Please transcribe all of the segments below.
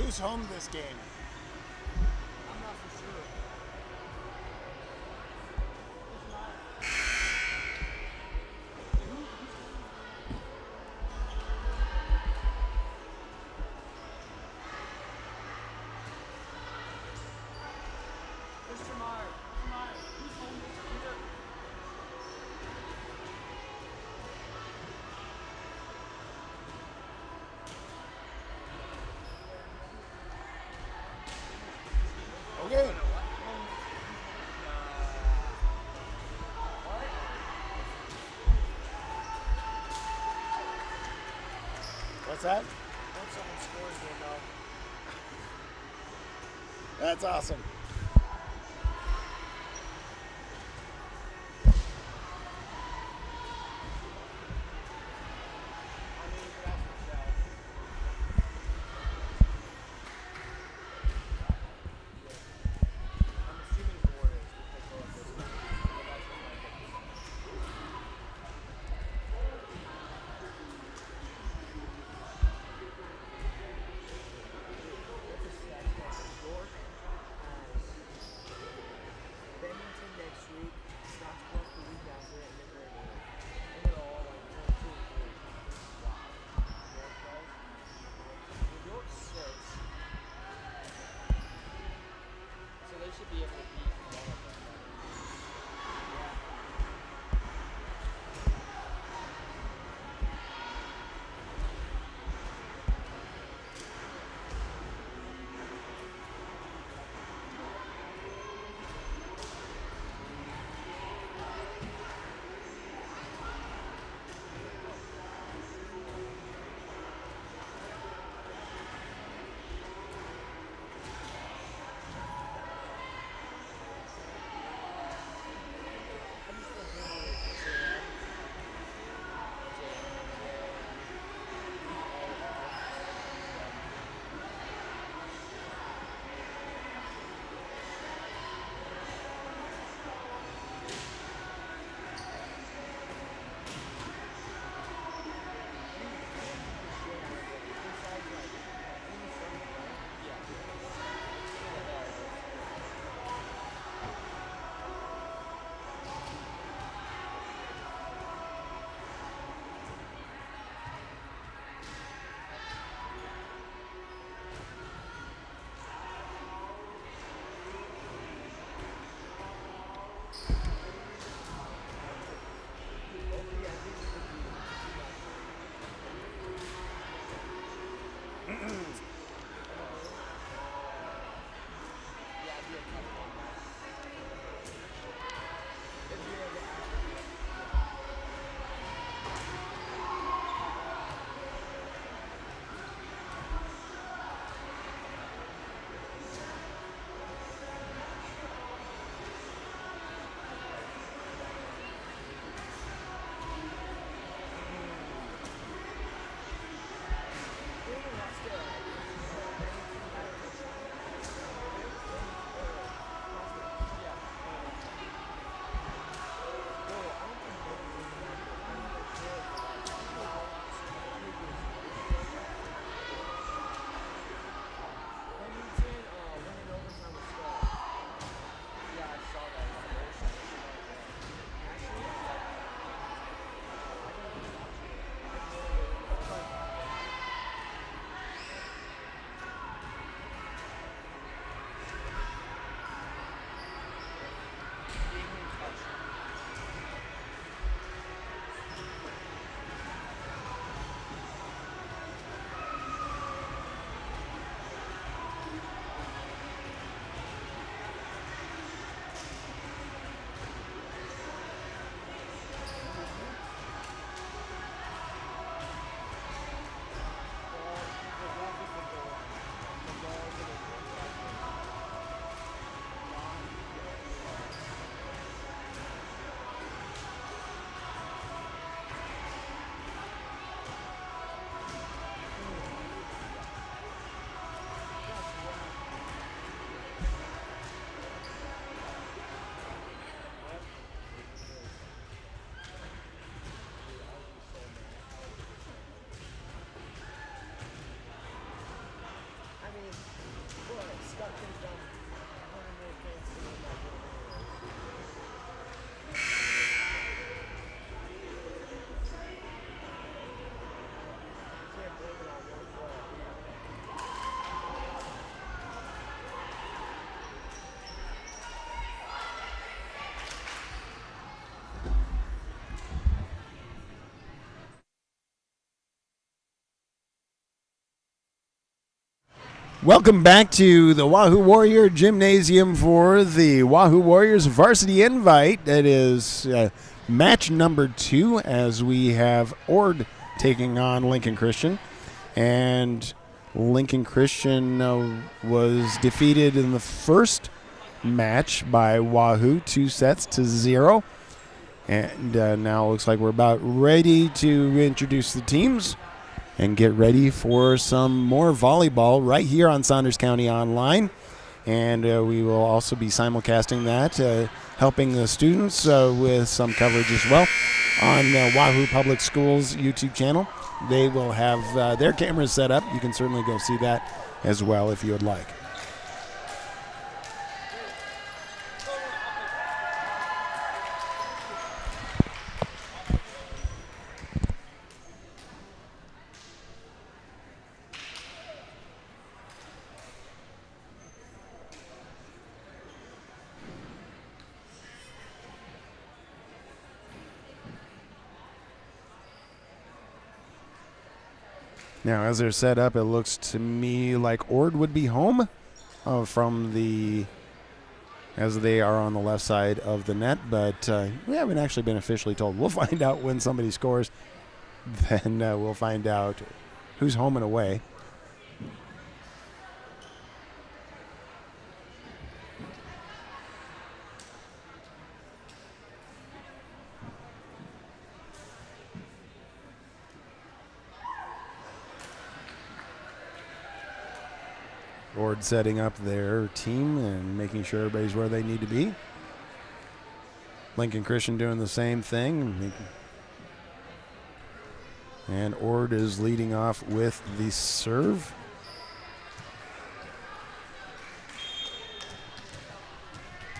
who's home this game? I'm not for sure. Mr. Meyer, who's home this year? Okay. What's that? Hope someone scores here, though. That's awesome. I mean, that's for sure. I'm assuming Warriors because they're at this point. But that's just my guess. What's a stat check? York has Bennington next week, Scottsbluff the week after, and then they're in. And they're all like 1, 2, and 3. Wow. York does. Well, York sits, so they should be able to beat one of them. Yeah. How do you spell January? Welcome back to the Wahoo Warrior Gymnasium for the Wahoo Warriors Varsity Invite. That is match number 2 as we have Ord taking on Lincoln Christian. And Lincoln Christian was defeated in the first match by Wahoo 2-0. And now it looks like we're about ready to introduce the teams and get ready for some more volleyball right here on Saunders County Online. And we will also be simulcasting that, helping the students with some coverage as well on Wahoo Public Schools YouTube channel. They will have their cameras set up. You can certainly go see that as well if you would like. Now, as they're set up, it looks to me like Ord would be home as they are on the left side of the net, but we haven't actually been officially told. We'll find out when somebody scores, then we'll find out who's home and away. Ord setting up their team and making sure everybody's where they need to be. Lincoln Christian doing the same thing. And Ord is leading off with the serve.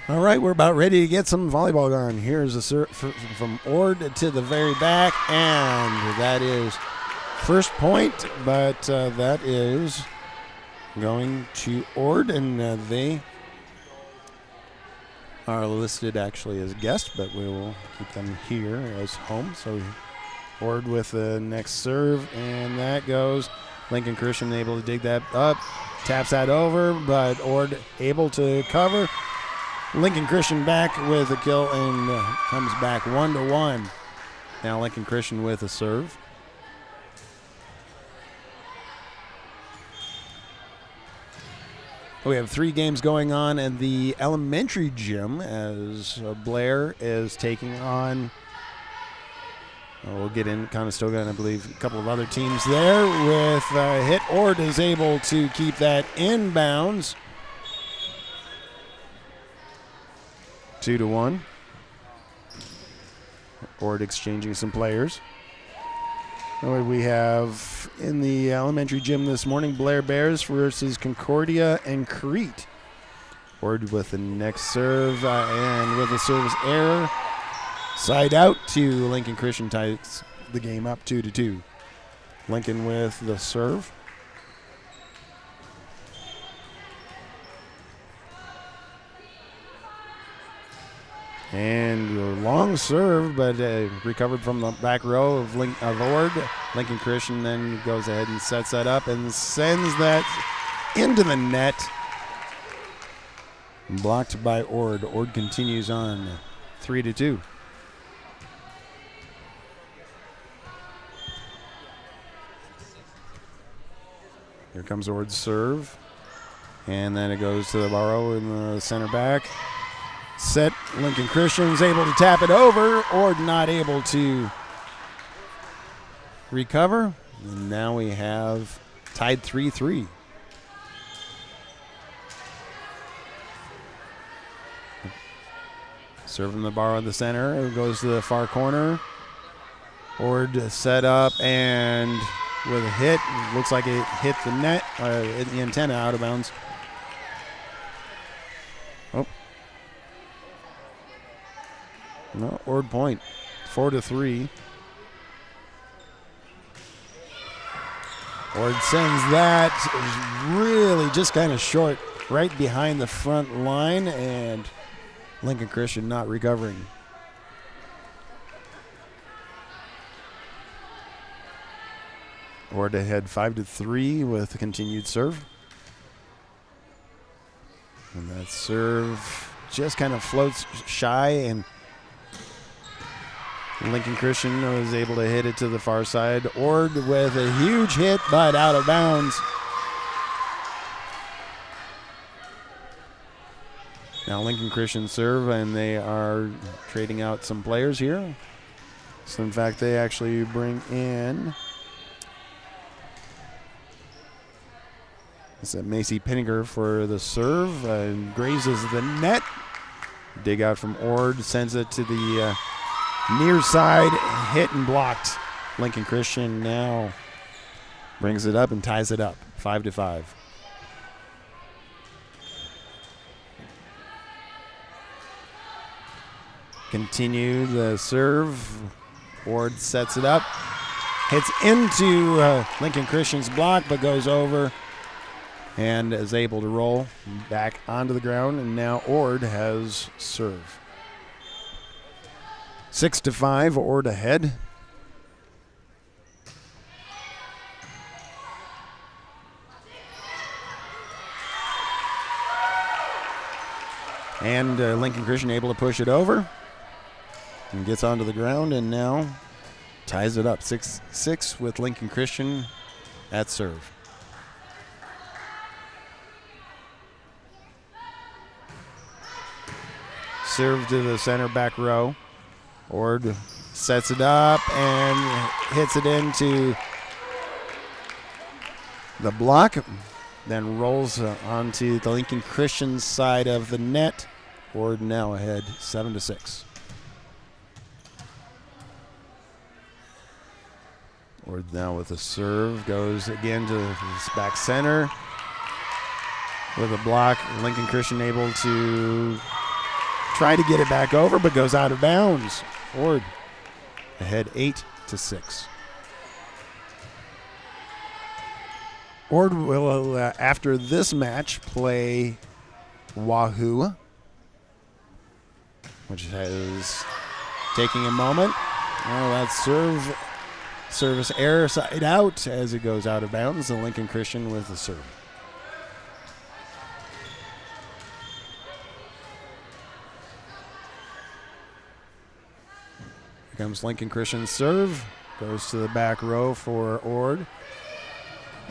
All right, we're about ready to get some volleyball going. Here's a serve from Ord to the very back, and that is first point, but that is going to Ord, and they are listed actually as guests, but we will keep them here as home. So Ord with the next serve, and that goes. Lincoln Christian able to dig that up, taps that over, but Ord able to cover. Lincoln Christian back with a kill and comes back 1-1. Now Lincoln Christian with a serve. We have 3 games going on in the elementary gym as Blair is taking on, we'll get in, Conestoga, and I believe a couple of other teams there with a hit. Ord is able to keep that inbounds. 2-1. Ord exchanging some players. We have in the elementary gym this morning, Blair Bears versus Concordia and Crete. Ord with the next serve and with a service error. Side out to Lincoln Christian, ties the game up 2-2. Lincoln with the serve. And a long serve, but recovered from the back row of Ord. Lincoln Christian then goes ahead and sets that up and sends that into the net. Blocked by Ord. Ord continues on 3-2. Here comes Ord's serve. And then it goes to the borrow in the center back. Set. Lincoln Christian's able to tap it over. Ord not able to recover. And now we have tied 3-3. Serving the borrow in the center. It goes to the far corner. Ord set up and with a hit. Looks like it hit the net, the antenna out of bounds. Oh. No, Ord point, 4-3. Ord sends that really just kind of short, right behind the front line, and Lincoln Christian not recovering. Ord ahead 5-3 with a continued serve. And that serve just kind of floats shy, and Lincoln Christian was able to hit it to the far side. Ord with a huge hit, but out of bounds. Now Lincoln Christian serve, and they are trading out some players here. So in fact, they actually bring in Macy Pinniger for the serve, and grazes the net. Dig out from Ord, sends it to the near side, hit and blocked. Lincoln Christian now brings it up and ties it up, 5-5. Continue the serve. Ord sets it up, hits into Lincoln Christian's block, but goes over and is able to roll back onto the ground, and now Ord has serve. 6-5, Ord ahead. And Lincoln Christian able to push it over and gets onto the ground, and now ties it up 6-6 with Lincoln Christian at serve. Serve to the center back row. Ord sets it up and hits it into the block, then rolls onto the Lincoln Christian side of the net. Ord now ahead 7-6. Ord now with a serve, goes again to his back center with a block. Lincoln Christian able to try to get it back over, but goes out of bounds. Ord ahead 8-6. Ord will, after this match, play Wahoo, which is taking a moment. Oh, that's service error side out as it goes out of bounds. The Lincoln Christian with the serve. Here comes Lincoln Christian's serve. Goes to the back row for Ord.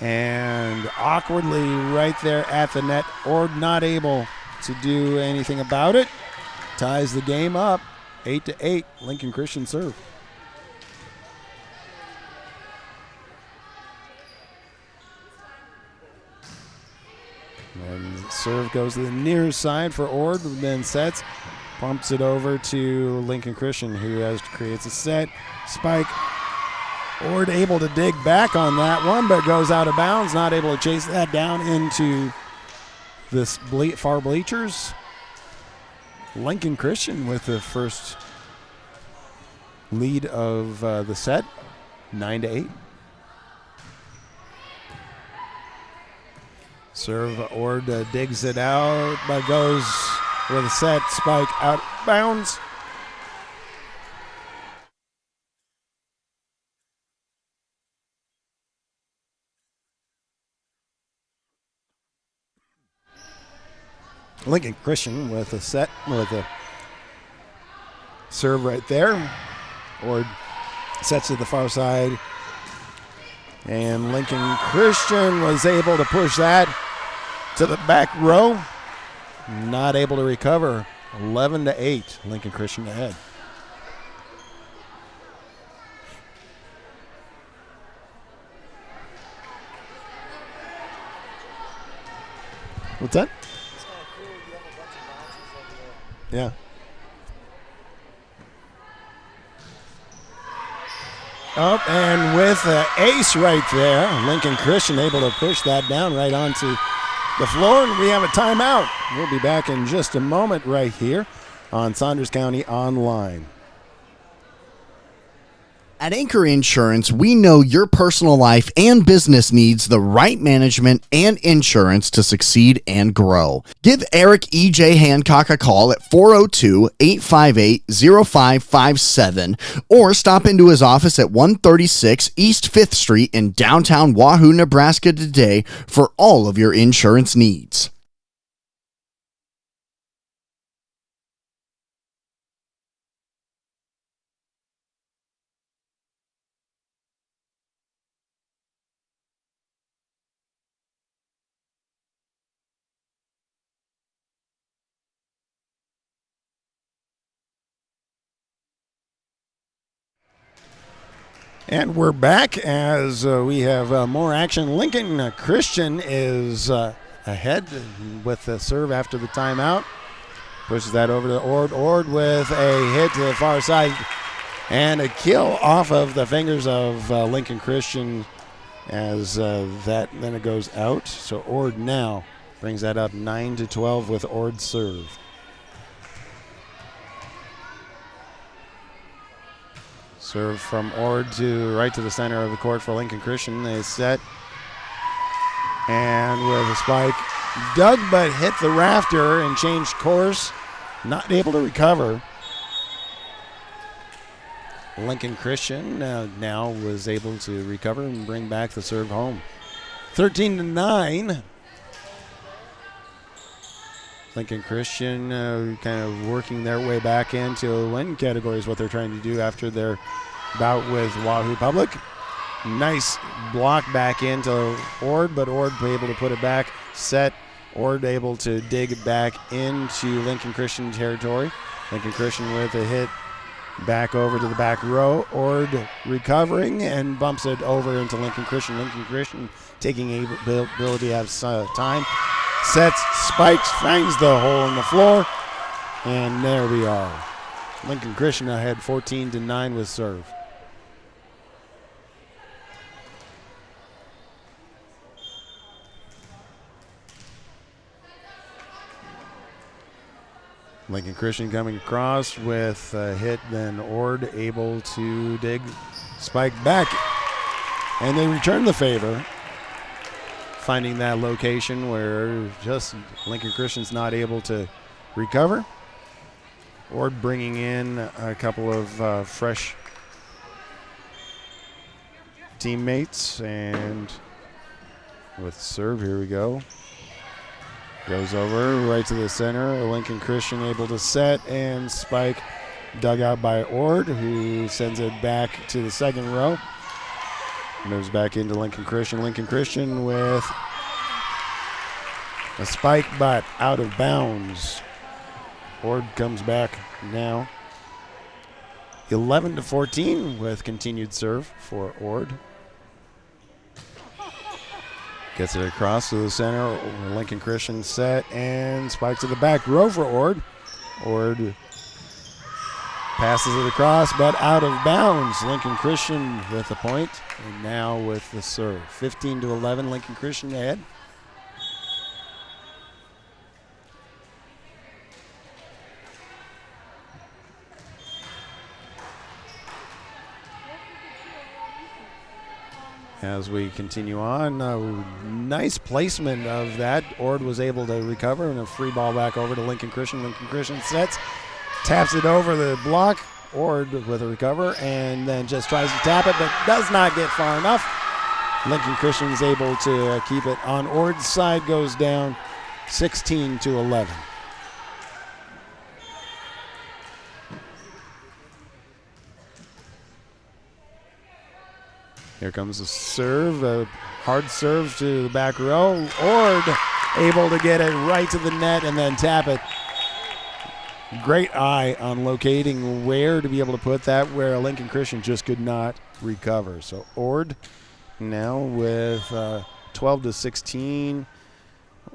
And awkwardly right there at the net. Ord not able to do anything about it. Ties the game up 8-8. Lincoln Christian serve. And serve goes to the near side for Ord, then sets. Pumps it over to Lincoln Christian, who creates a set. Spike. Ord able to dig back on that one, but goes out of bounds. Not able to chase that down into this far bleachers. Lincoln Christian with the first lead of the set, 9-8. Serve, Ord digs it out, but goes with a set. Spike out of bounds. Lincoln Christian with a set, with a serve right there. Ord sets to the far side. And Lincoln Christian was able to push that to the back row. Not able to recover. 11-8. Lincoln Christian ahead. What's that? It's kind of cool. You have a bunch of bounces over there. Yeah. Up and with the ace right there, Lincoln Christian able to push that down right onto the floor, and we have a timeout. We'll be back in just a moment right here on Saunders County Online. At Anchor Insurance, we know your personal life and business needs the right management and insurance to succeed and grow. Give Eric E.J. Hancock a call at 402-858-0557 or stop into his office at 136 East 5th Street in downtown Wahoo, Nebraska today for all of your insurance needs. And we're back as we have more action. Lincoln Christian is ahead with the serve after the timeout. Pushes that over to Ord. Ord with a hit to the far side and a kill off of the fingers of Lincoln Christian as that then it goes out. So Ord now brings that up 9-12 with Ord's serve. Serve from Ord to right to the center of the court for Lincoln Christian. They set. And with a spike, dug but hit the rafter and changed course. Not able to recover. Lincoln Christian now was able to recover and bring back the serve home. 13-9. Lincoln Christian kind of working their way back into a win category is what they're trying to do after their bout with Wahoo Public. Nice block back into Ord, but Ord able to put it back. Set. Ord able to dig back into Lincoln Christian territory. Lincoln Christian with a hit back over to the back row. Ord recovering and bumps it over into Lincoln Christian. Lincoln Christian taking ability to have time. Sets, spikes, finds the hole in the floor, and there we are. Lincoln Christian ahead 14-9 with serve. Lincoln Christian coming across with a hit, then Ord able to dig, spike back, and they return the favor. Finding that location where just Lincoln Christian's not able to recover. Ord bringing in a couple of fresh teammates, and with serve, here we go. Goes over right to the center. Lincoln Christian able to set and spike, dug out by Ord, who sends it back to the second row. Moves back into Lincoln Christian. Lincoln Christian with a spike, but out of bounds. Ord comes back now. 11-14 with continued serve for Ord. Gets it across to the center. Lincoln Christian set and spikes to the back row for Ord. Ord passes it across, but out of bounds. Lincoln Christian with the point, and now with the serve. 15-11, Lincoln Christian ahead. As we continue on, nice placement of that. Ord was able to recover, and a free ball back over to Lincoln Christian. Lincoln Christian sets, taps it over the block. Ord with a recover, and then just tries to tap it, but does not get far enough. Lincoln Christian is able to keep it on Ord's side, goes down 16-11. Here comes a serve, a hard serve to the back row. Ord able to get it right to the net and then tap it. Great eye on locating where to be able to put that, where Lincoln Christian just could not recover. So Ord now with 12-16.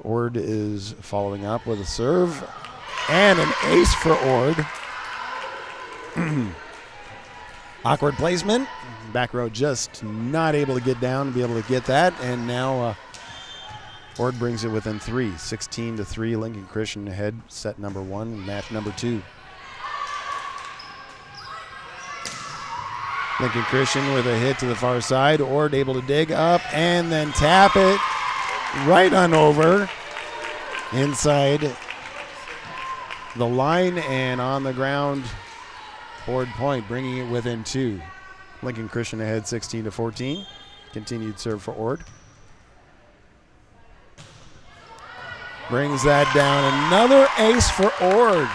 Ord is following up with a serve and an ace for Ord. Awkward placement. Back row just not able to get down to be able to get that. And now Ord brings it within 3. 16-3. Lincoln Christian ahead. Set number 1. Match number 2. Lincoln Christian with a hit to the far side. Ord able to dig up and then tap it right on over inside the line and on the ground. Ord point, bringing it within 2. Lincoln Christian ahead 16-14. Continued serve for Ord. Brings that down. Another ace for Ord.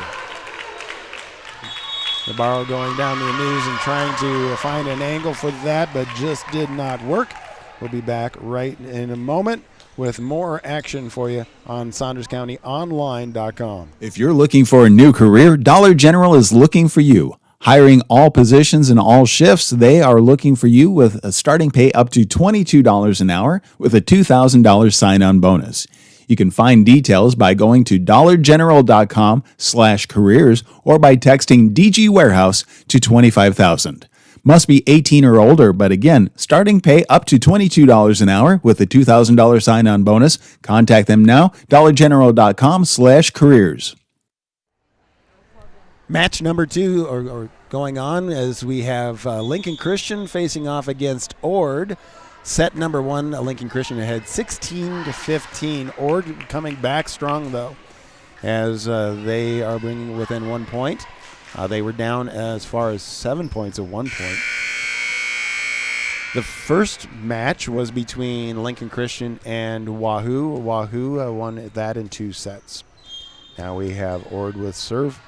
Nabarro going down to the knees and trying to find an angle for that, but just did not work. We'll be back right in a moment with more action for you on SaundersCountyOnline.com. If you're looking for a new career, Dollar General is looking for you. Hiring all positions and all shifts, they are looking for you with a starting pay up to $22 an hour with a $2,000 sign-on bonus. You can find details by going to dollargeneral.com/careers or by texting DG Warehouse to 25,000. Must be 18 or older, but again, starting pay up to $22 an hour with a $2,000 sign-on bonus. Contact them now, dollargeneral.com/careers. Match number 2 or going on as we have Lincoln Christian facing off against Ord. Set number 1, Lincoln Christian ahead 16-15. Ord coming back strong though as they are bringing within 1 point. They were down as far as 7 points at one point. The first match was between Lincoln Christian and Wahoo. Wahoo won that in 2 sets. Now we have Ord with serve.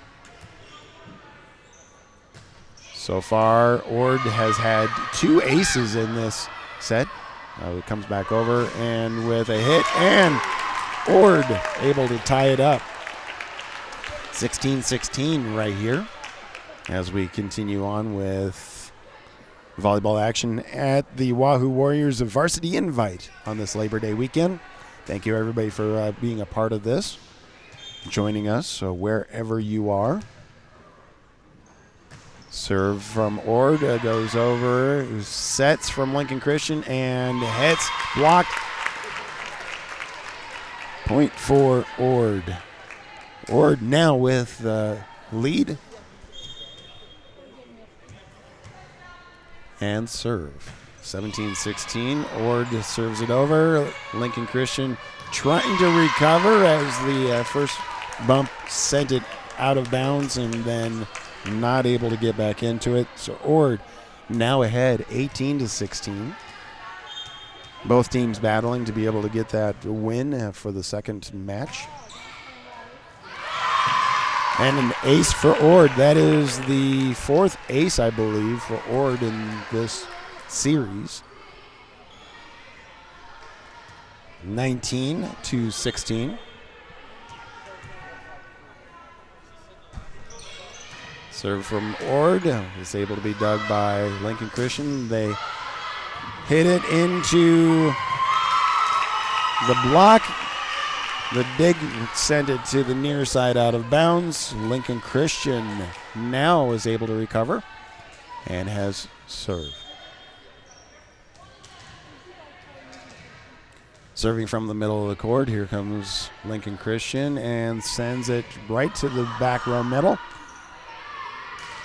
So far, Ord has had 2 aces in this set. It comes back over and with a hit, and Ord able to tie it up. 16-16 right here as we continue on with volleyball action at the Wahoo Warriors Varsity Invite on this Labor Day weekend. Thank you, everybody, for being a part of this, joining us wherever you are. Serve from Ord goes over, sets from Lincoln Christian, and hits, blocked. Point for Ord. Ord now with the lead. And serve. 17-16, Ord serves it over. Lincoln Christian trying to recover as the first bump sent it out of bounds and then not able to get back into it. So Ord now ahead 18-16. Both teams battling to be able to get that win for the second match. And an ace for Ord. That is the 4th ace, I believe, for Ord in this series. 19-16. Serve from Ord is able to be dug by Lincoln Christian. They hit it into the block. The dig sent it to the near side out of bounds. Lincoln Christian now is able to recover and has served. Serving from the middle of the court, here comes Lincoln Christian and sends it right to the back row middle.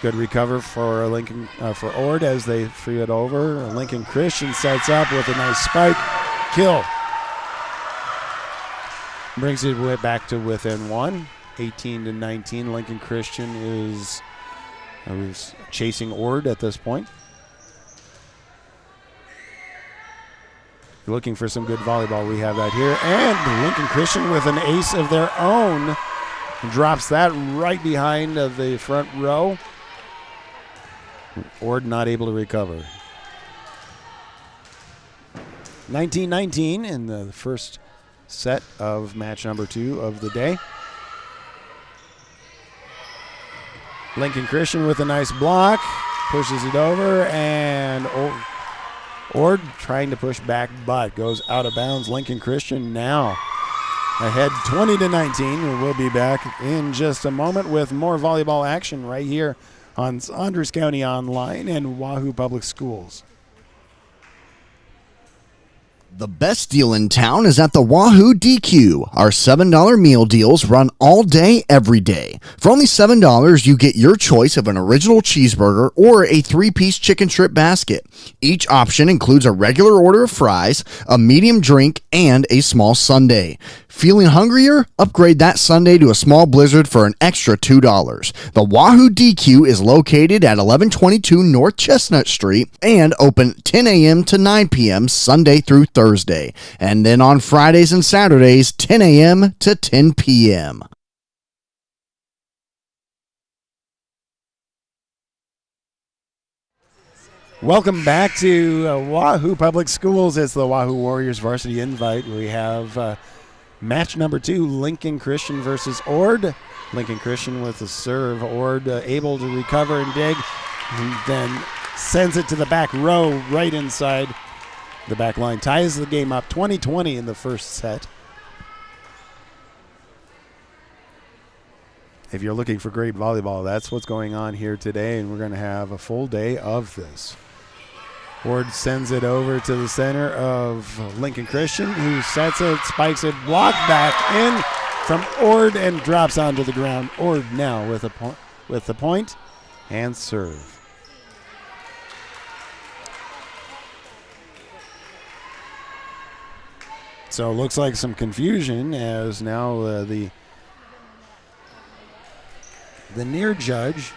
Good recover for for Ord as they free it over. Lincoln Christian sets up with a nice spike. Kill. Brings it back to within 1. 18-19. Lincoln Christian is chasing Ord at this point. Looking for some good volleyball. We have that here. And Lincoln Christian with an ace of their own. Drops that right behind the front row. Ord not able to recover. 19-19 in the first set of match number 2 of the day. Lincoln Christian with a nice block. Pushes it over, and Ord trying to push back, but goes out of bounds. Lincoln Christian now ahead 20-19. We'll be back in just a moment with more volleyball action right here on Saunders County Online and Wahoo Public Schools. The best deal in town is at the Wahoo DQ. Our $7 meal deals run all day, every day. For only $7, you get your choice of an original cheeseburger or a 3-piece chicken strip basket. Each option includes a regular order of fries, a medium drink, and a small sundae. Feeling hungrier? Upgrade that sundae to a small blizzard for an extra $2. The Wahoo DQ is located at 1122 North Chestnut Street and open 10 a.m. to 9 p.m. Sunday through Thursday. And then on Fridays and Saturdays, 10 a.m. to 10 p.m. Welcome back to Wahoo Public Schools. It's the Wahoo Warriors Varsity Invite. We have Match number 2, Lincoln Christian versus Ord. Lincoln Christian with the serve. Ord able to recover and dig, and then sends it to the back row right inside the back line. Ties the game up 20-20 in the first set. If you're looking for great volleyball, that's what's going on here today, and we're going to have a full day of this. Ord sends it over to the center of Lincoln Christian, who sets it, spikes it, blocked back in from Ord, and drops onto the ground. Ord now with the point and serve. So it looks like some confusion as now the near judge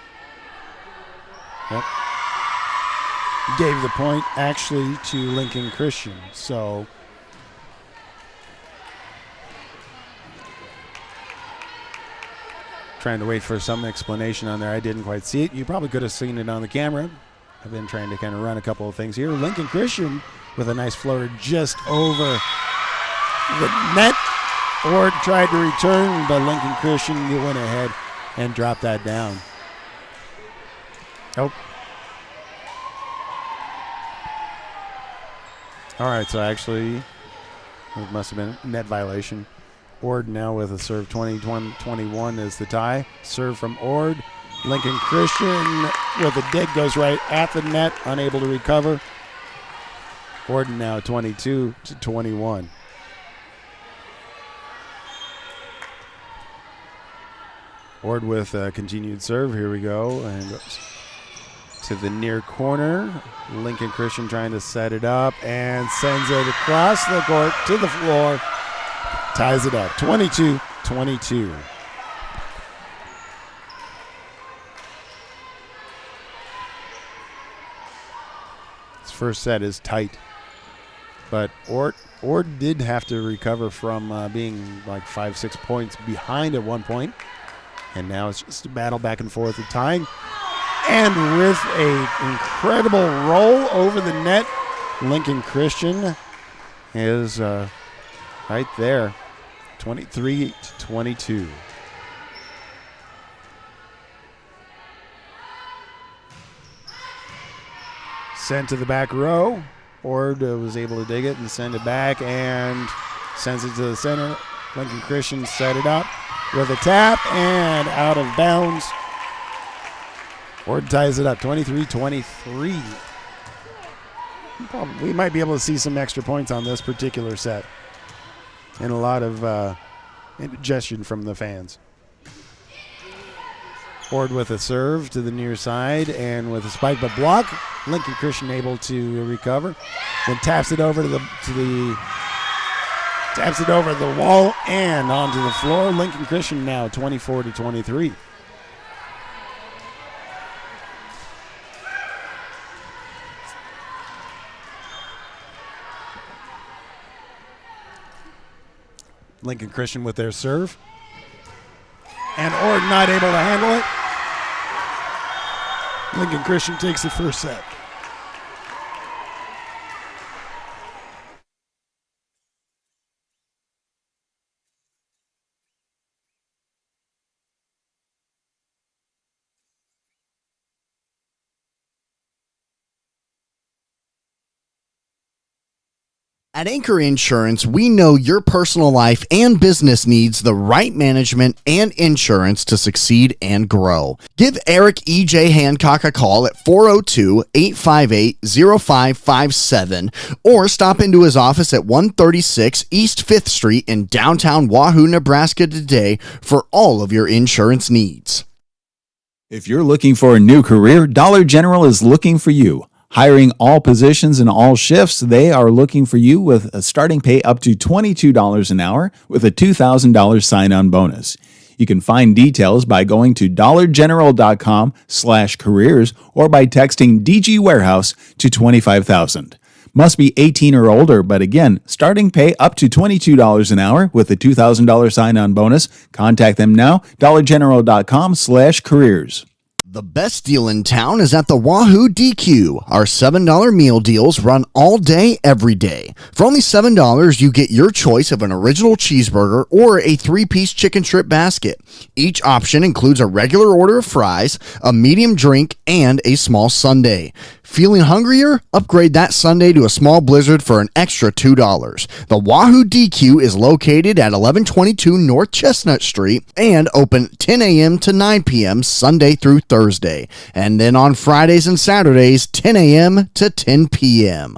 gave the point actually to Lincoln Christian. So trying to wait for some explanation on there. I didn't quite see it. You probably could have seen it on the camera. I've been trying to kind of run a couple of things here. Lincoln Christian with a nice floater just over the net. Ord tried to return, but Lincoln Christian went ahead and dropped that down. Oh. All right, so actually it must have been a net violation. Ord now with a serve. 21 is the tie. Serve from Ord. Lincoln Christian with a dig goes right at the net, unable to recover. Ord now 22-21. Ord with a continued serve. Here we go. And goes to the near corner. Lincoln Christian trying to set it up and sends it across the court to the floor. Ties it up. 22-22. This first set is tight. But Ord did have to recover from being like 5-6 points behind at one point. And now it's just a battle back and forth at tying. And with an incredible roll over the net, Lincoln Christian is right there, 23-22. Sent to the back row. Ord was able to dig it and send it back and sends it to the center. Lincoln Christian set it up with a tap and out of bounds. Ord ties it up 23-23. We might be able to see some extra points on this particular set. And a lot of indigestion from the fans. Ord with a serve to the near side and with a spike but block. Lincoln Christian able to recover. Then taps it over taps it over the wall and onto the floor. Lincoln Christian now 24-23. Lincoln Christian with their serve. And Ord not able to handle it. Lincoln Christian takes the first set. At Anchor Insurance, we know your personal life and business needs the right management and insurance to succeed and grow. Give Eric E.J. Hancock a call at 402-858-0557 or stop into his office at 136 East 5th Street in downtown Wahoo, Nebraska today for all of your insurance needs. If you're looking for a new career, Dollar General is looking for you. Hiring all positions and all shifts, they are looking for you with a starting pay up to $22 an hour with a $2,000 sign-on bonus. You can find details by going to dollargeneral.com/careers or by texting DG Warehouse to 25,000. Must be 18 or older, but again, starting pay up to $22 an hour with a $2,000 sign-on bonus. Contact them now, dollargeneral.com/careers. The best deal in town is at the Wahoo DQ. Our $7 meal deals run all day, every day. For only $7, you get your choice of an original cheeseburger or a 3-piece chicken strip basket. Each option includes a regular order of fries, a medium drink, and a small sundae. Feeling hungrier? Upgrade that sundae to a small blizzard for an extra $2. The Wahoo DQ is located at 1122 North Chestnut Street and open 10 a.m. to 9 p.m. Sunday through Thursday. And then on Fridays and Saturdays, 10 a.m. to 10 p.m.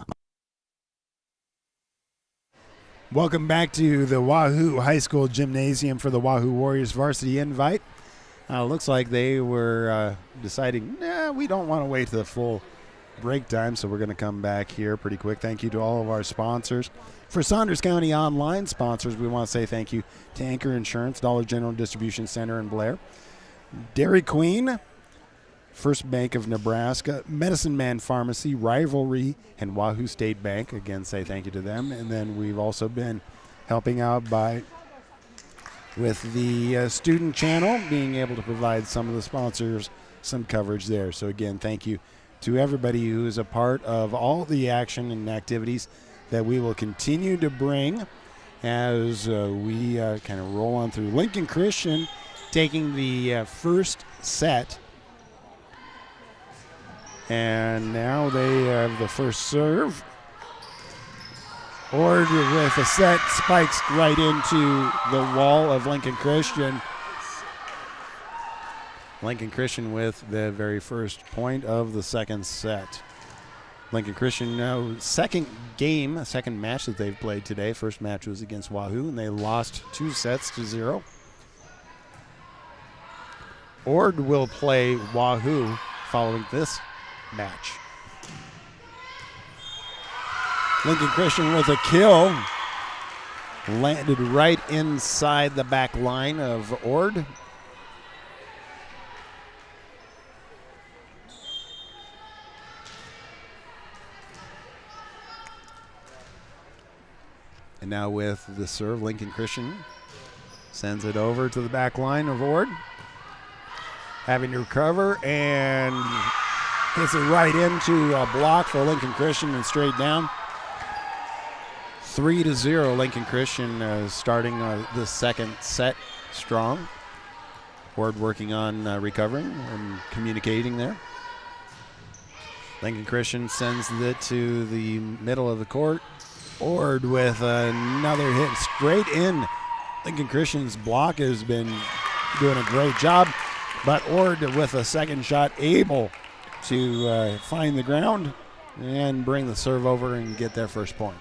Welcome back to the Wahoo High School Gymnasium for the Wahoo Warriors Varsity Invite. Looks like they were deciding, we don't want to wait to the full break time, so we're going to come back here pretty quick. Thank you to all of our sponsors. For Saunders County Online sponsors, we want to say thank you to Anchor Insurance, Dollar General Distribution Center in Blair, Dairy Queen, First Bank of Nebraska, Medicine Man Pharmacy, Rivalry, and Wahoo State Bank. Again, say thank you to them. And then we've also been helping out with the student channel, being able to provide some of the sponsors some coverage there. So again, thank you to everybody who is a part of all the action and activities that we will continue to bring as we kind of roll on through. Lincoln Christian taking the first set. And now they have the first serve. Ord with a set, spikes right into the wall of Lincoln Christian. Lincoln Christian with the very first point of the second set. Lincoln Christian now second match that they've played today. First match was against Wahoo, and they lost 2-0. Ord will play Wahoo following this match. Lincoln Christian with a kill. Landed right inside the back line of Ord. And now with the serve, Lincoln Christian sends it over to the back line of Ord. Having to recover and hits it right into a block for Lincoln Christian and straight down. 3-0, Lincoln Christian starting the second set strong. Ord working on recovering and communicating there. Lincoln Christian sends it to the middle of the court. Ord with another hit straight in. Lincoln Christian's block has been doing a great job, but Ord with a second shot able to find the ground and bring the serve over and get their first point.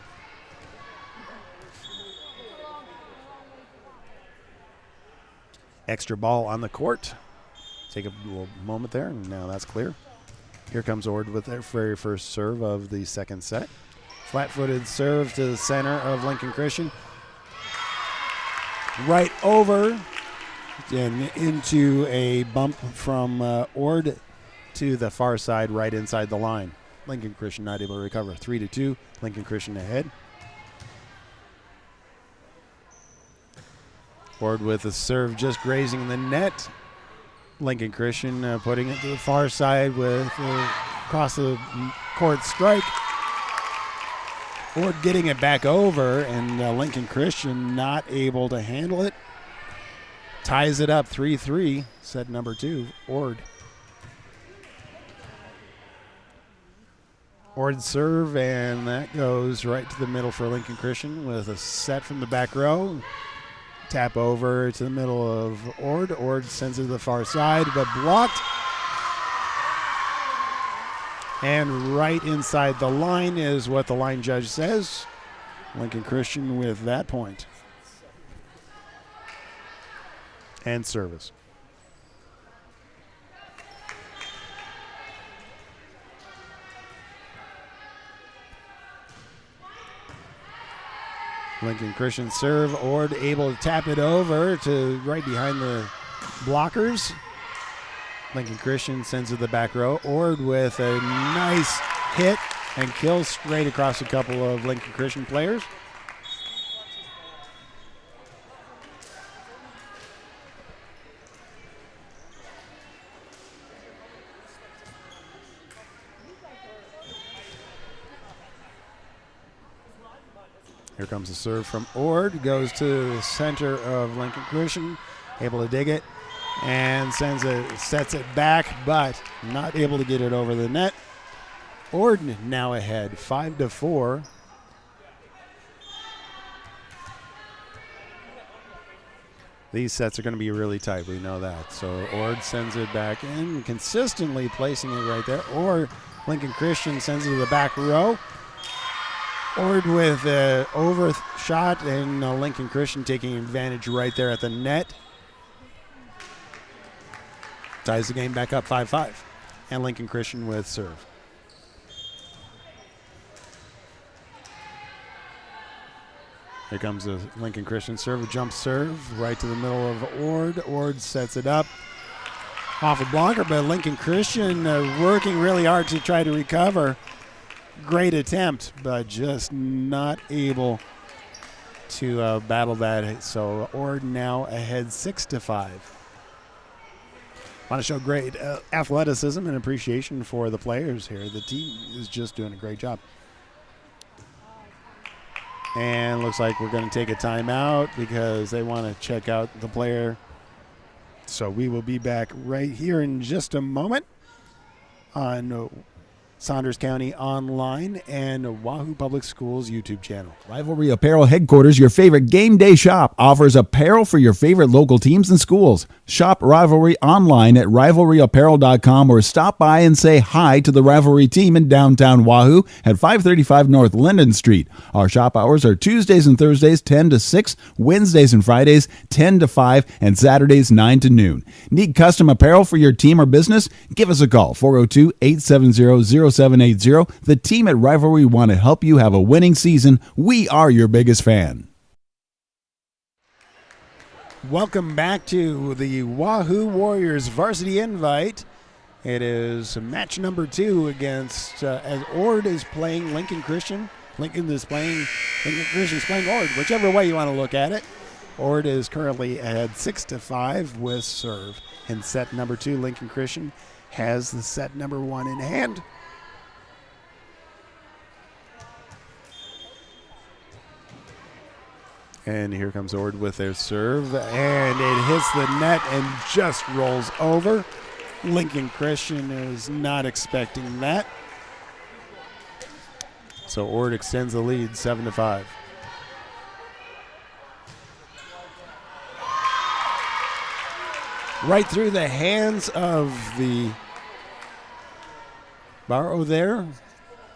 Extra ball on the court. Take a little moment there, and now that's clear. Here comes Ord with their very first serve of the second set. Flat-footed serve to the center of Lincoln Christian. Right over and into a bump from Ord to the far side, right inside the line. Lincoln Christian not able to recover. 3-2, Lincoln Christian ahead. Ord with a serve just grazing the net. Lincoln Christian putting it to the far side with across the court strike. Ord getting it back over, and Lincoln Christian not able to handle it. Ties it up 3-3, set number 2, Ord. Ord serve, and that goes right to the middle for Lincoln Christian with a set from the back row. Tap over to the middle of Ord. Ord sends it to the far side, but blocked. And right inside the line is what the line judge says. Lincoln Christian with that point. And service. Lincoln Christian serve. Ord able to tap it over to right behind the blockers. Lincoln Christian sends it to the back row. Ord with a nice hit and kill straight across a couple of Lincoln Christian players. Here comes the serve from Ord. Goes to the center of Lincoln Christian. Able to dig it. And sets it back, but not able to get it over the net. Ord now ahead, 5-4. These sets are going to be really tight. We know that. So Ord sends it back in, consistently placing it right there. Or Lincoln Christian sends it to the back row. Ord with an overshot, and Lincoln Christian taking advantage right there at the net. Ties the game back up 5-5. And Lincoln Christian with serve. Here comes the Lincoln Christian serve, a jump serve right to the middle of Ord. Ord sets it up off a blocker, but Lincoln Christian working really hard to try to recover. Great attempt, but just not able to battle that. So Ord now ahead 6-5. Want to show great athleticism and appreciation for the players here. The team is just doing a great job. And looks like we're going to take a timeout because they want to check out the player. So we will be back right here in just a moment on Saunders County Online and Wahoo Public Schools YouTube channel. Rivalry Apparel Headquarters, your favorite game day shop, offers apparel for your favorite local teams and schools. Shop Rivalry online at rivalryapparel.com or stop by and say hi to the Rivalry team in downtown Wahoo at 535 North Linden Street. Our shop hours are Tuesdays and Thursdays 10 to 6, Wednesdays and Fridays 10 to 5, and Saturdays 9 to noon. Need custom apparel for your team or business? Give us a call, 402-870-0780. The team at Rivalry want to help you have a winning season. We are your biggest fan. Welcome back to the Wahoo Warriors Varsity Invite. It is match number 2 against, as Ord is playing Lincoln Christian. Lincoln Christian is playing Ord, whichever way you want to look at it. Ord is currently ahead 6-5 with serve. In set number 2, Lincoln Christian has the set number 1 in hand. And here comes Ord with their serve, and it hits the net and just rolls over. Lincoln Christian is not expecting that. So Ord extends the lead 7-5. Right through the hands of the Barrow there.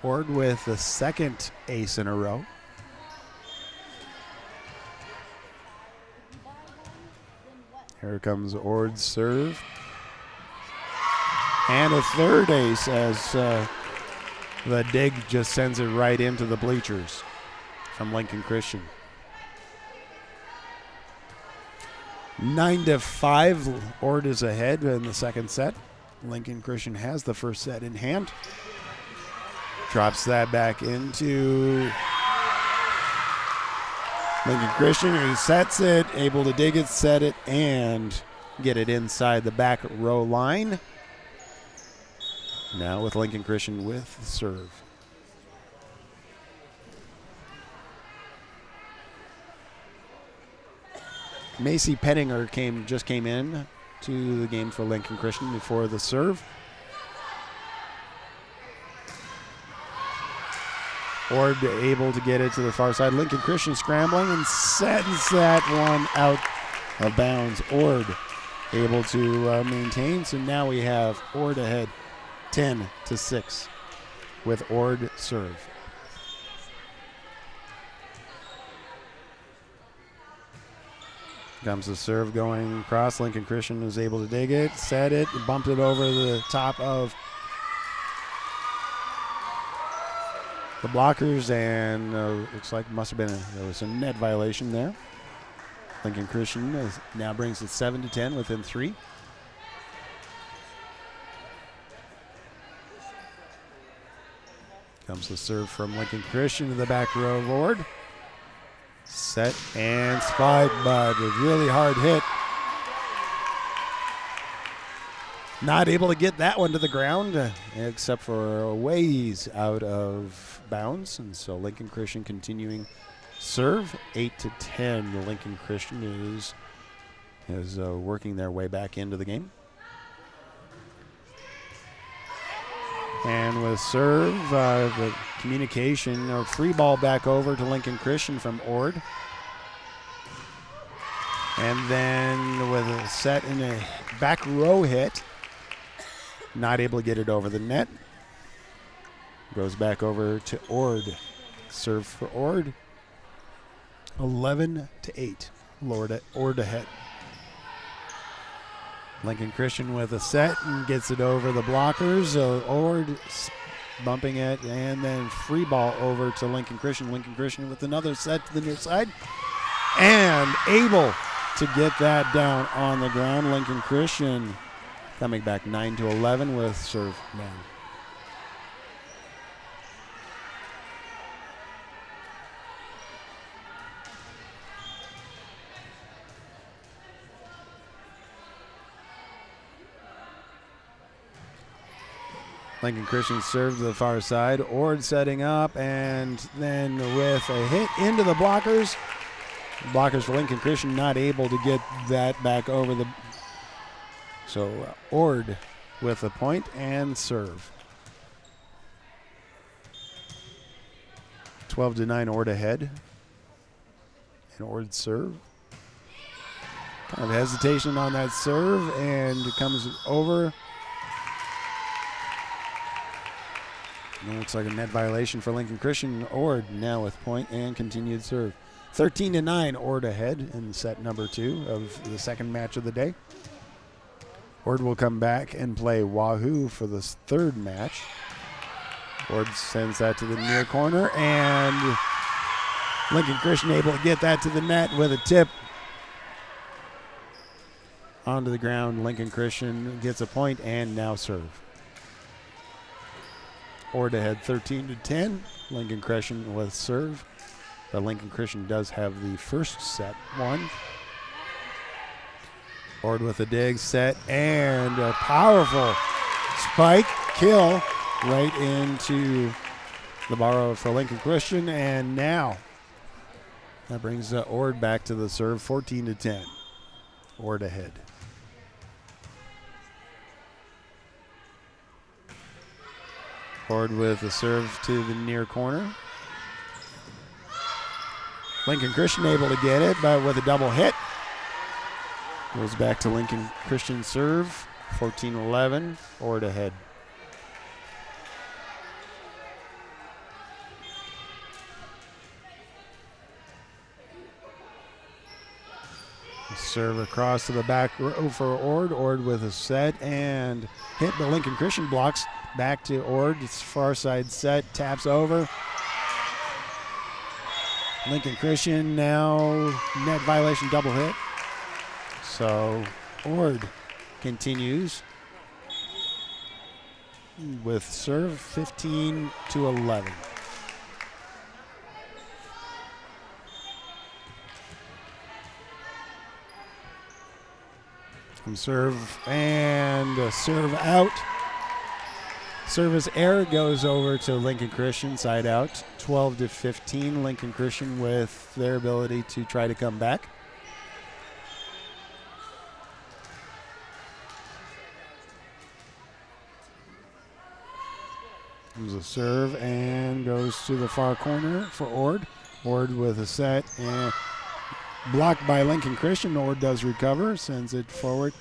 Ord with the second ace in a row. Here comes Ord's serve. And a third ace as the dig just sends it right into the bleachers from Lincoln Christian. 9-5, Ord is ahead in the second set. Lincoln Christian has the first set in hand. Drops that back into Lincoln Christian, who sets it, able to dig it, set it, and get it inside the back row line. Now with Lincoln Christian with the serve. Macy Pettinger just came in to the game for Lincoln Christian before the serve. Ord able to get it to the far side. Lincoln Christian scrambling and sends that one out of bounds. Ord able to maintain. So now we have Ord ahead 10-6 with Ord serve. Comes the serve going across. Lincoln Christian is able to dig it, set it, bumped it over the top of the blockers, and looks like must have been there was a net violation there. Lincoln Christian now brings it 7-10 within 3. Comes the serve from Lincoln Christian to the back row of Ord. Set and spike, but a really hard hit. Not able to get that one to the ground, except for a ways out of bounds. And so Lincoln Christian continuing serve. 8-10. The Lincoln Christian is working their way back into the game. And with serve, the communication, free ball back over to Lincoln Christian from Ord. And then with a set in a back row hit, not able to get it over the net. Goes back over to Ord. Serve for Ord. 11-8. Ord ahead. Lincoln Christian with a set and gets it over the blockers. Ord bumping it, and then free ball over to Lincoln Christian. Lincoln Christian with another set to the near side, and able to get that down on the ground. Lincoln Christian coming back 9-11 with serve down. Lincoln Christian served to the far side. Ord setting up, and then with a hit into the blockers. Blockers for Lincoln Christian not able to get that back over the. So Ord with a point and serve. 12-9, Ord ahead. And Ord serve. Kind of hesitation on that serve, and it comes over. It looks like a net violation for Lincoln Christian. Ord now with point and continued serve. 13-9, Ord ahead in set number 2 of the second match of the day. Ord will come back and play Wahoo for the third match. Ord sends that to the near corner, and Lincoln Christian able to get that to the net with a tip. Onto the ground, Lincoln Christian gets a point and now serve. Ord ahead 13-10. Lincoln Christian with serve. But Lincoln Christian does have the first set won. Ord with a dig, set, and a powerful spike kill right into the borrow for Lincoln Christian. And now that brings Ord back to the serve, 14-10. Ord ahead. Ord with a serve to the near corner. Lincoln Christian able to get it, but with a double hit. Goes back to Lincoln Christian serve. 14-11. Ord ahead. Serve across to the back row for Ord. Ord with a set and hit, but Lincoln Christian blocks. Back to Ord. It's far side set. Taps over. Lincoln Christian now net violation double hit. So Ord continues with serve 15-11. From serve and a serve out. Service error goes over to Lincoln Christian, side out. 12-15, Lincoln Christian with their ability to try to come back. Comes a serve and goes to the far corner for Ord. Ord with a set and blocked by Lincoln Christian. Ord does recover, sends it forward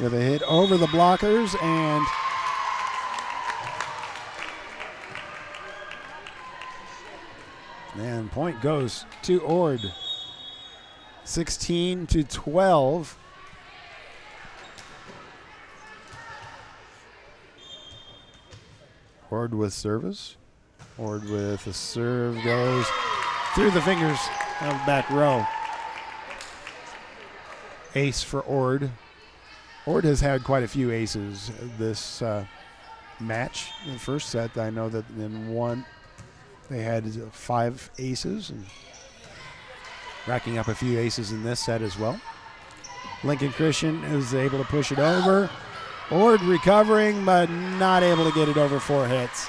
with a hit over the blockers, and point goes to Ord. 16-12. Ord with service. Ord with a serve goes through the fingers of back row. Ace for Ord. Ord has had quite a few aces this match. In the first set, I know that in one they had 5 aces, and racking up a few aces in this set as well. Lincoln Christian is able to push it over. Ord recovering, but not able to get it over 4 hits.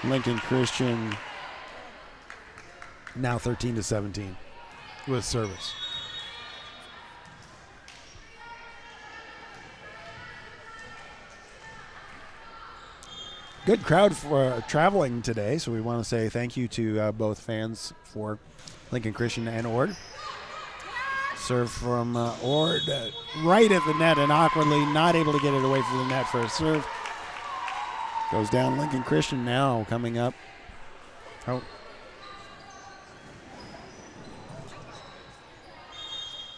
Lincoln Christian Now 13-17 with service. Good crowd for traveling today, so we want to say thank you to both fans for Lincoln Christian and Ord. Serve from Ord right at the net and awkwardly not able to get it away from the net for a serve. Goes down Lincoln Christian now coming up. Oh.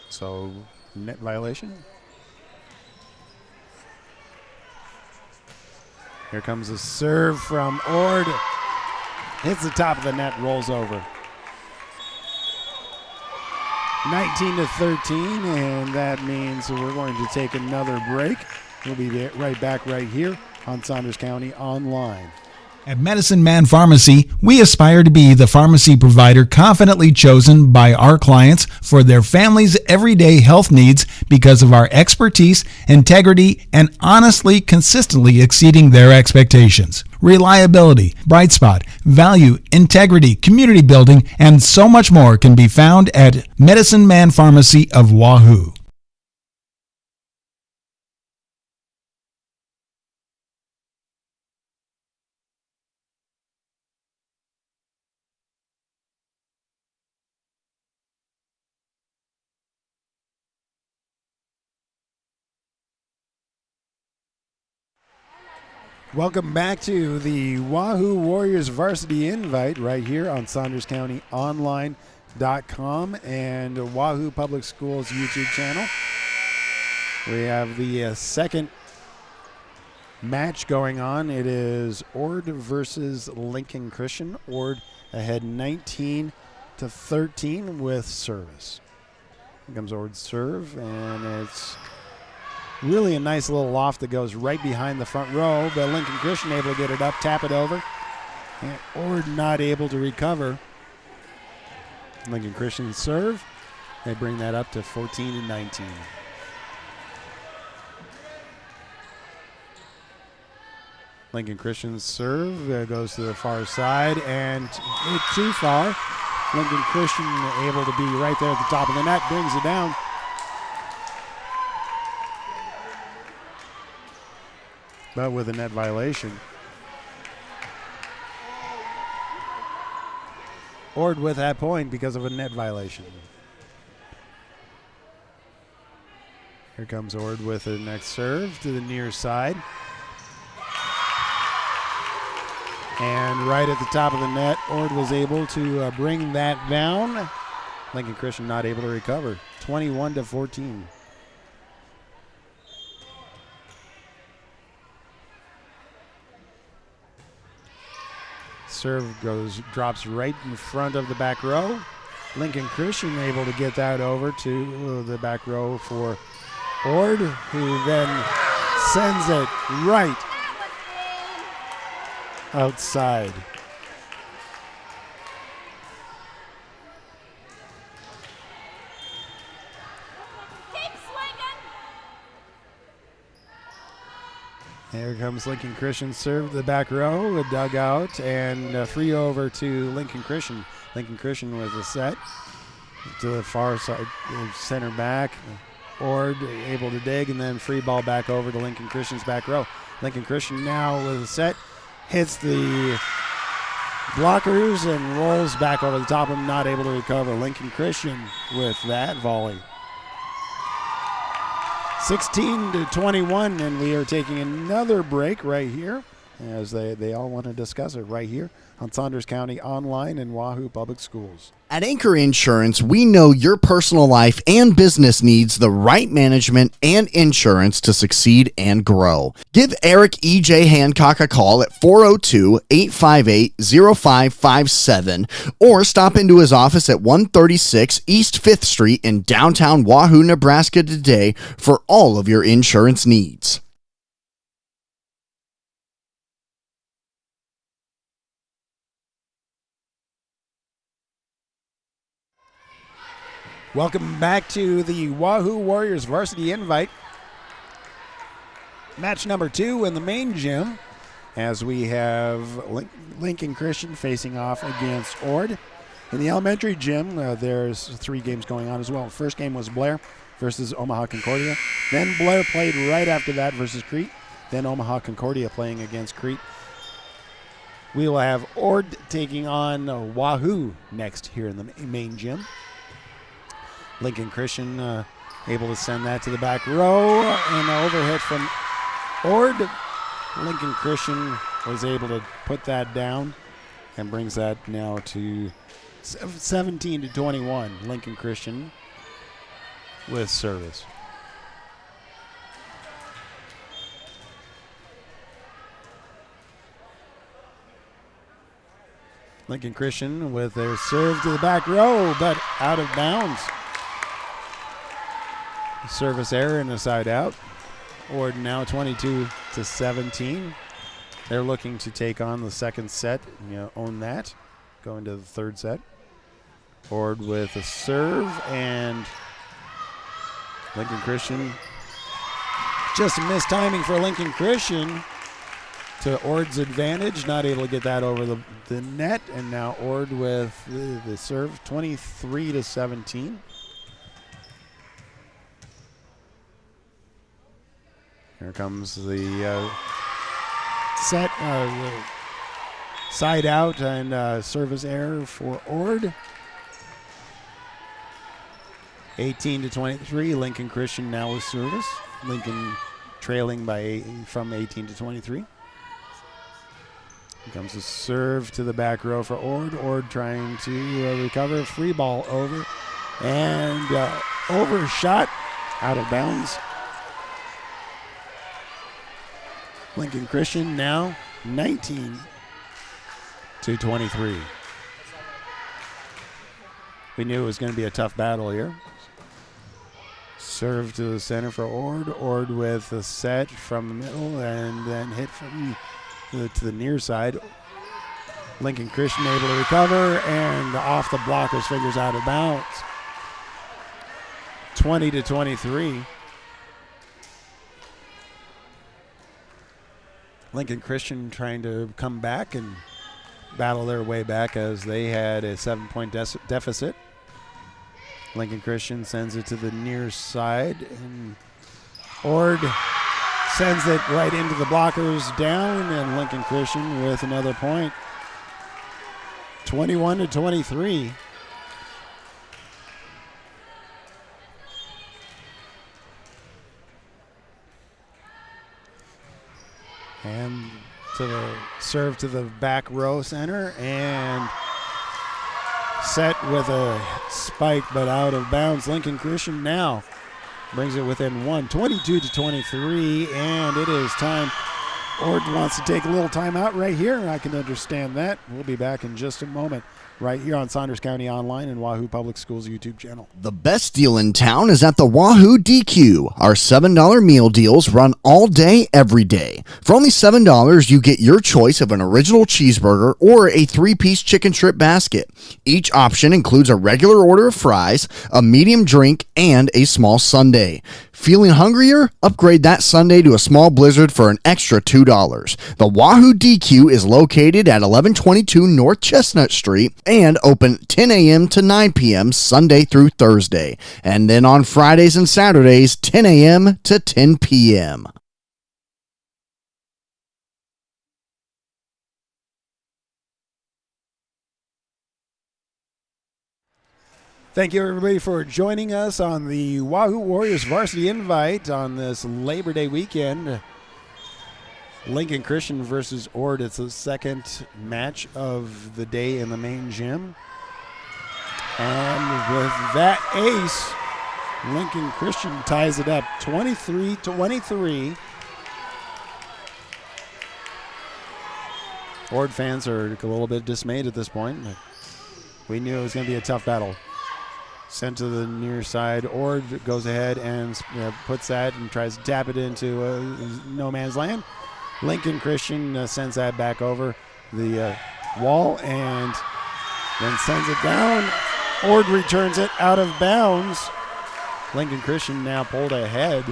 So net violation. Here comes a serve from Ord. Hits the top of the net, rolls over. 19-13, and that means we're going to take another break. We'll be right back right here on Saunders County Online. At Medicine Man Pharmacy, we aspire to be the pharmacy provider confidently chosen by our clients for their family's everyday health needs because of our expertise, integrity, and honestly, consistently exceeding their expectations. Reliability, bright spot, value, integrity, community building, and so much more can be found at Medicine Man Pharmacy of Wahoo. Welcome back to the Wahoo Warriors Varsity Invite right here on SaundersCountyOnline.com and Wahoo Public Schools YouTube channel. We have the second match going on. It is Ord versus Lincoln Christian. Ord ahead 19-13 with service. Here comes Ord's serve, and it's really a nice little loft that goes right behind the front row, but Lincoln Christian able to get it up, tap it over, and Ord not able to recover. Lincoln Christian serve. They bring that up to 14-19. Lincoln Christian's serve goes to the far side, and it's too far. Lincoln Christian able to be right there at the top of the net, brings it down. But with a net violation. Ord with that point because of a net violation. Here comes Ord with the next serve to the near side. And right at the top of the net, Ord was able to bring that down. Lincoln Christian not able to recover. 21-14. Serve drops right in front of the back row. Lincoln Christian able to get that over to the back row for Ord, who then sends it right outside. Here comes Lincoln Christian serve to the back row, a dugout, and free over to Lincoln Christian. Lincoln Christian with a set to the far side, center back. Ord able to dig, and then free ball back over to Lincoln Christian's back row. Lincoln Christian now with a set, hits the blockers and rolls back over the top of him, not able to recover. Lincoln Christian with that volley. 16-21, and we are taking another break right here as they all want to discuss it right here on Saunders County Online and Wahoo Public Schools. At Anchor Insurance, we know your personal life and business needs the right management and insurance to succeed and grow. Give Eric E.J. Hancock a call at 402-858-0557 or stop into his office at 136 East 5th Street in downtown Wahoo, Nebraska today for all of your insurance needs. Welcome back to the Wahoo Warriors Varsity Invite. Match number 2 in the main gym as we have Lincoln Christian facing off against Ord. In the elementary gym, there's 3 games going on as well. First game was Blair versus Omaha Concordia. Then Blair played right after that versus Crete. Then Omaha Concordia playing against Crete. We will have Ord taking on Wahoo next here in the main gym. Lincoln Christian able to send that to the back row. And an overhit from Ord. Lincoln Christian was able to put that down and brings that now to 17-21. Lincoln Christian with service. Lincoln Christian with their serve to the back row, but out of bounds. Service error and a side out. Ord now 22-17. They're looking to take on the second set, own that, go into the third set. Ord with a serve, and Lincoln Christian, just a missed timing for Lincoln Christian to Ord's advantage, not able to get that over the net, and now Ord with the serve, 23-17. Here comes the set, the side out and service error for Ord. 18-23, Lincoln Christian now with service. Lincoln trailing from 18-23. Here comes a serve to the back row for Ord. Ord trying to recover, free ball over, and overshot, out of bounds. Lincoln Christian now 19-23. We knew it was going to be a tough battle here. Serve to the center for Ord. Ord with a set from the middle and then hit from to the near side. Lincoln Christian able to recover and off the blockers, fingers out of bounds. 20-23. Lincoln Christian trying to come back and battle their way back as they had a 7-point deficit. Lincoln Christian sends it to the near side, and Ord sends it right into the blockers down, and Lincoln Christian with another point. 21-23. And to the serve to the back row center, and set with a spike but out of bounds. Lincoln Christian now brings it within 22-23, and it is time. Ord wants to take a little time out right here. I can understand that. We'll be back in just a moment right here on Saunders County Online and Wahoo Public Schools YouTube channel. The best deal in town is at the Wahoo DQ. Our $7 meal deals run all day, every day. For only $7, you get your choice of an original cheeseburger or a 3-piece chicken strip basket. Each option includes a regular order of fries, a medium drink, and a small sundae. Feeling hungrier? Upgrade that sundae to a small blizzard for an extra $2. The Wahoo DQ is located at 1122 North Chestnut Street and open 10 a.m. to 9 p.m. Sunday through Thursday. And then on Fridays and Saturdays, 10 a.m. to 10 p.m. Thank you, everybody, for joining us on the Wahoo Warriors Varsity Invite on this Labor Day weekend. Lincoln Christian versus Ord. It's the second match of the day in the main gym. And with that ace, Lincoln Christian ties it up 23-23. Ord fans are a little bit dismayed at this point. We knew it was going to be a tough battle. Sent to the near side. Ord goes ahead and puts that and tries to tap it into no man's land. Lincoln Christian sends that back over the wall and then sends it down. Ord returns it out of bounds. Lincoln Christian now pulled ahead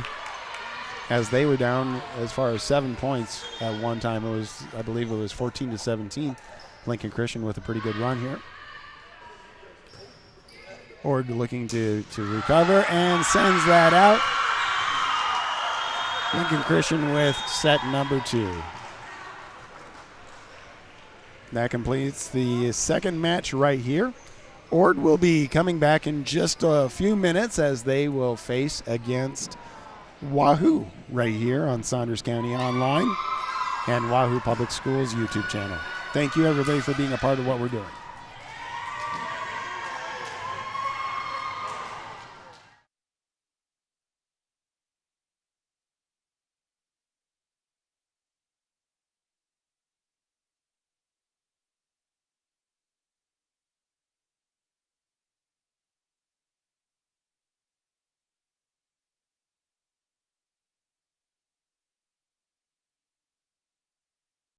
as they were down as far as 7 points at one time. I believe it was 14-17. Lincoln Christian with a pretty good run here. Ord looking to recover and sends that out. Lincoln Christian with set number 2. That completes the second match right here. Ord will be coming back in just a few minutes as they will face against Wahoo right here on Saunders County Online and Wahoo Public Schools YouTube channel. Thank you, everybody, for being a part of what we're doing.